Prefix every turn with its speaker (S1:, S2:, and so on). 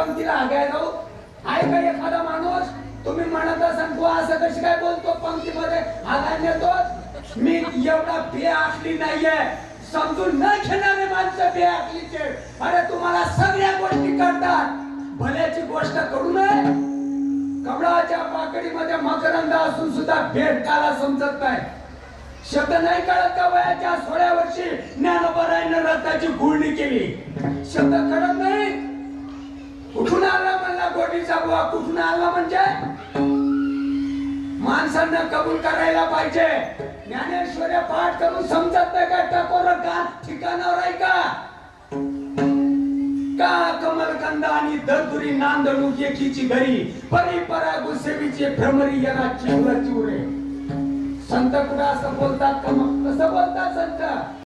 S1: पंक्तीला हागाय जाऊ आहे का एखादा माणूस? तुम्ही म्हणत असाल तू असं कशी काय बोलतो पंक्तीमध्ये हागाय नेतो? मी एवढा बेअक्कली नाहीये, समजून न घेणारे माणसं बेअक्कलीचे. अरे तुम्हाला सगळ्या गोष्टी करतात, भल्याची गोष्ट करू नये. कमळाच्या पाकळीमध्ये मकरंद असून सुद्धा भेटकाला समजत नाही. शब्द नाही कळत का? वयाच्या 16 वर्षी ज्ञानोबारायनं रथाची गुळणी केली. शब्द कळत नाही. कुठून आला म्हणला गोडीचा बुवा? कुठून आला म्हणजे माणसांना कबूल करायला पाहिजे. ज्ञानेश्वरी पाठ करून समजत नाही का? टकोर का ठिकाणावर आहे का? का कमलकंद आणि दरदुरी नांदणूक एकीची घरी परी परा गुसेवीचे भ्रमरी यांना चिवरे. संत कुठं असं बोलतात का? मग कसं बोलतात संत?